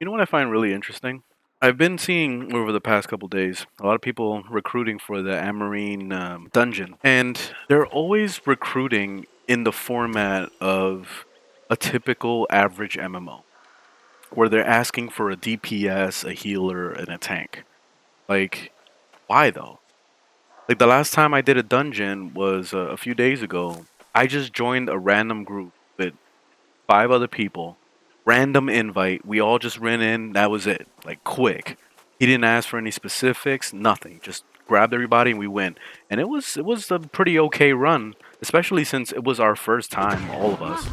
You know what I find really interesting? I've been seeing over the past couple days a lot of people recruiting for the Amarine dungeon, and they're always recruiting in the format of a typical average MMO, where they're asking for a DPS, a healer, and a tank. Like, why though? Like the last time I did a dungeon was a few days ago. I just joined a random group with 5 other people, random invite. We all just ran in. That was it. Like quick. He didn't ask for any specifics. Nothing. Just grabbed everybody and we went. And it was a pretty okay run, especially since it was our first time, all of us.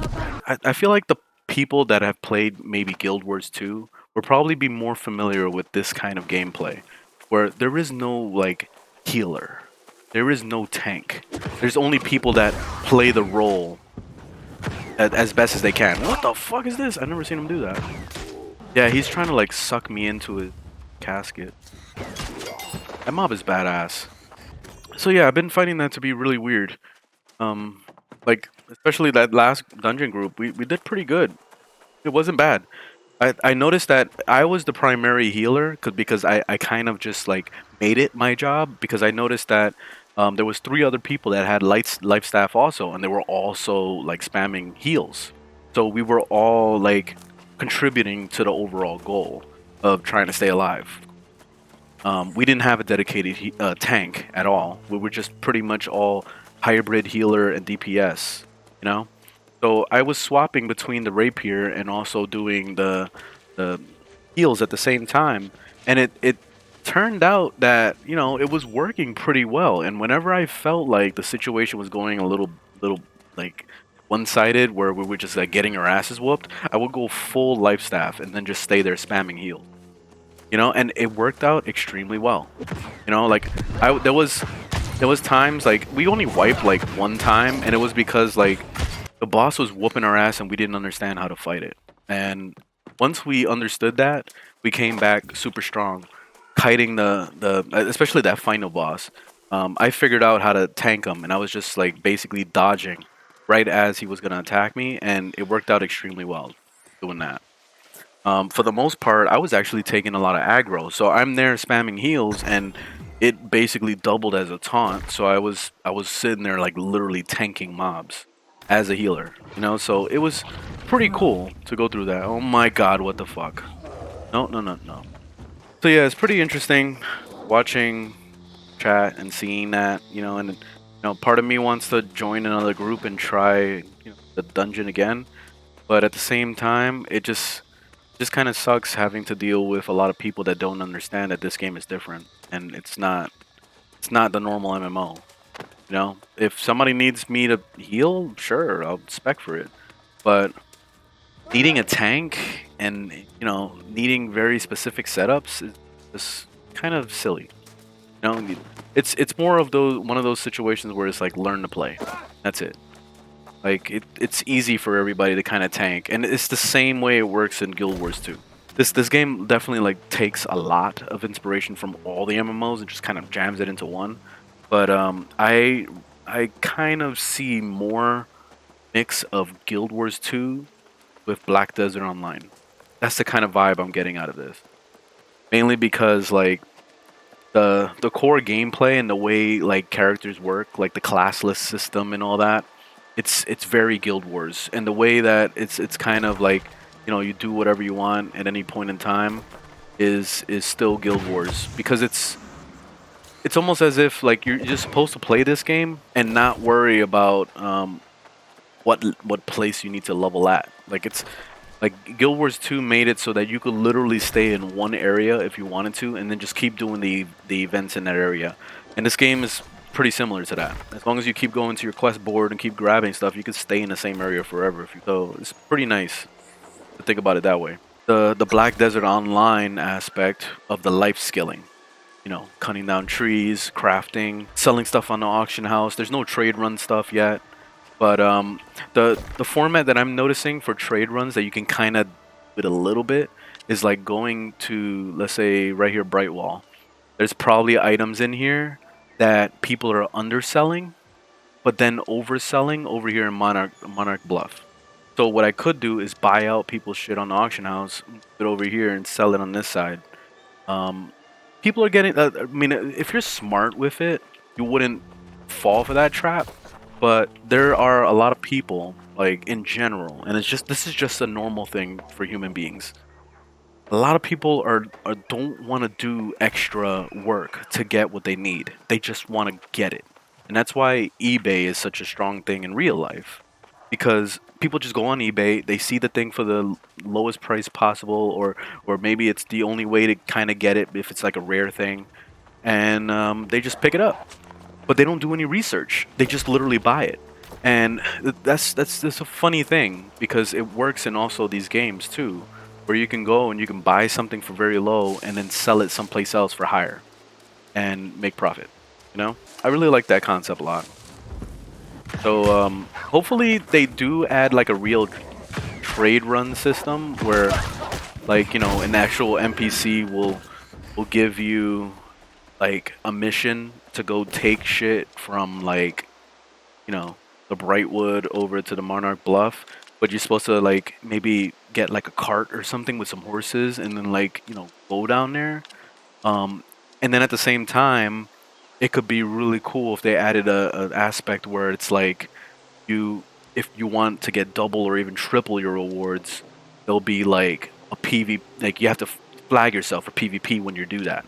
I feel like the people that have played maybe Guild Wars 2 will probably be more familiar with this kind of gameplay, where there is no like healer, there is no tank. There's only people that play the role as best as they can. What the fuck is this? I've never seen him do that. Yeah, he's trying to like suck me into his casket. That mob is badass. So yeah, I've been finding that to be really weird. Like especially that last dungeon group, we did pretty good. It wasn't bad. I noticed that I was the primary healer because I kind of just like made it my job because I noticed that there was 3 other people that had life staff also, and they were also like spamming heals. So we were all like contributing to the overall goal of trying to stay alive. We didn't have a dedicated tank at all. We were just pretty much all hybrid healer and DPS, you know? So I was swapping between the rapier and also doing the heals at the same time, and it turned out that it was working pretty well. And whenever I felt like the situation was going a little like one-sided, where we were just like getting our asses whooped, I would go full life staff and then just stay there spamming heals. And it worked out extremely well. Like there was times like we only wiped like one time, and it was because like the boss was whooping our ass and we didn't understand how to fight it. And once we understood that, we came back super strong, kiting the especially that final boss. I figured out how to tank him, and I was just like basically dodging right as he was gonna attack me, and it worked out extremely well doing that. For the most part, I was actually taking a lot of aggro, so I'm there spamming heals, and it basically doubled as a taunt. So I was sitting there like literally tanking mobs as a healer, So it was pretty cool to go through that. Oh my god, what the fuck? No, no, no, no. So yeah, it's pretty interesting watching chat and seeing that, and part of me wants to join another group and try, the dungeon again, but at the same time, it just kind of sucks having to deal with a lot of people that don't understand that this game is different and it's not the normal MMO. If somebody needs me to heal, sure, I'll spec for it. But needing a tank and needing very specific setups is just kind of silly. It's more of one of those situations where it's like learn to play. That's it. Like it's easy for everybody to kind of tank, and it's the same way it works in Guild Wars 2. This game definitely like takes a lot of inspiration from all the MMOs and just kind of jams it into one. But I kind of see more mix of Guild Wars 2 with Black Desert Online. That's the kind of vibe I'm getting out of this. Mainly because like the core gameplay and the way like characters work, like the classless system and all that, it's very Guild Wars. And the way that it's kind of like, you do whatever you want at any point in time is still Guild Wars, because it's almost as if like you're just supposed to play this game and not worry about what place you need to level at. Like it's like Guild Wars 2 made it so that you could literally stay in one area if you wanted to, and then just keep doing the events in that area. And this game is pretty similar to that. As long as you keep going to your quest board and keep grabbing stuff, you can stay in the same area forever. So it's pretty nice to think about it that way. The Black Desert Online aspect of the life skilling, cutting down trees, crafting, selling stuff on the auction house. There's no trade run stuff yet. But the format that I'm noticing for trade runs that you can kind of with a little bit is like going to, let's say right here, Brightwall. There's probably items in here that people are underselling, but then overselling over here in Monarch Bluff. So what I could do is buy out people's shit on the auction house, move it over here, and sell it on this side. Um, People are getting. I mean, if you're smart with it, you wouldn't fall for that trap. But there are a lot of people, like in general, and this is just a normal thing for human beings. A lot of people don't want to do extra work to get what they need. They just want to get it. And that's why eBay is such a strong thing in real life. Because people just go on eBay, they see the thing for the lowest price possible, or maybe it's the only way to kind of get it if it's like a rare thing, and they just pick it up. But they don't do any research. They just literally buy it. And that's a funny thing because it works in also these games too, where you can go and you can buy something for very low and then sell it someplace else for higher and make profit. You know, I really like that concept a lot. So hopefully they do add like a real trade run system where, like, you know, an actual NPC will give you like a mission to go take shit from, like, you know, the Brightwood over to the Monarch Bluff, but you're supposed to like maybe get like a cart or something with some horses and then, like, you know, go down there. Um, and then at the same time, it could be really cool if they added a aspect where it's like you, if you want to get double or even triple your rewards, there'll be like a PV, like you have to flag yourself for PvP when you do that.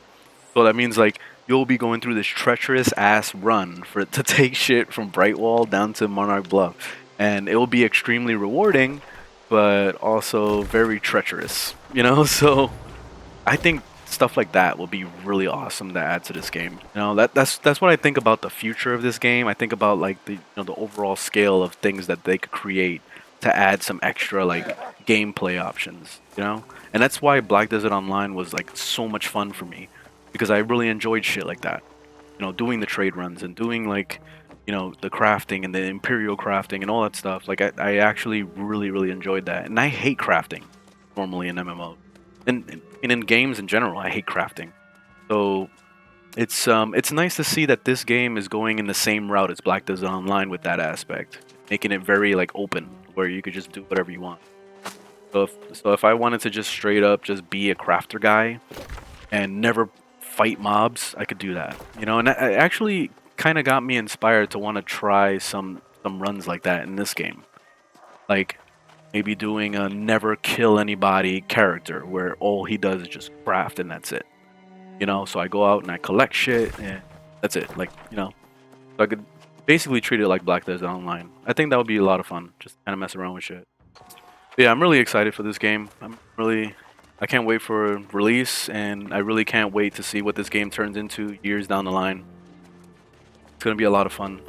So that means like you'll be going through this treacherous ass run for to take shit from Brightwall down to Monarch Bluff, and it will be extremely rewarding, but also very treacherous. You know, so I think stuff like that will be really awesome to add to this game. You know, that's what I think about the future of this game. I think about like the, you know, the overall scale of things that they could create to add some extra like gameplay options. You know, and that's why Black Desert Online was like so much fun for me, because I really enjoyed shit like that. You know, doing the trade runs and doing like, you know, the crafting and the Imperial crafting and all that stuff. Like I actually really enjoyed that, and I hate crafting normally in MMO. And in games in general, I hate crafting. So it's nice to see that this game is going in the same route as Black Desert Online with that aspect, making it very like open, where you could just do whatever you want. So if I wanted to just straight up just be a crafter guy and never fight mobs, I could do that. You know, and that it actually kind of got me inspired to want to try some runs like that in this game. Like maybe doing a never kill anybody character where all he does is just craft and that's it. You know, so I go out and I collect shit and that's it. Like, you know, so I could basically treat it like Black Desert Online. I think that would be a lot of fun, just kind of mess around with shit. But yeah, I'm really excited for this game. I can't wait for release, and I really can't wait to see what this game turns into years down the line. It's gonna be a lot of fun.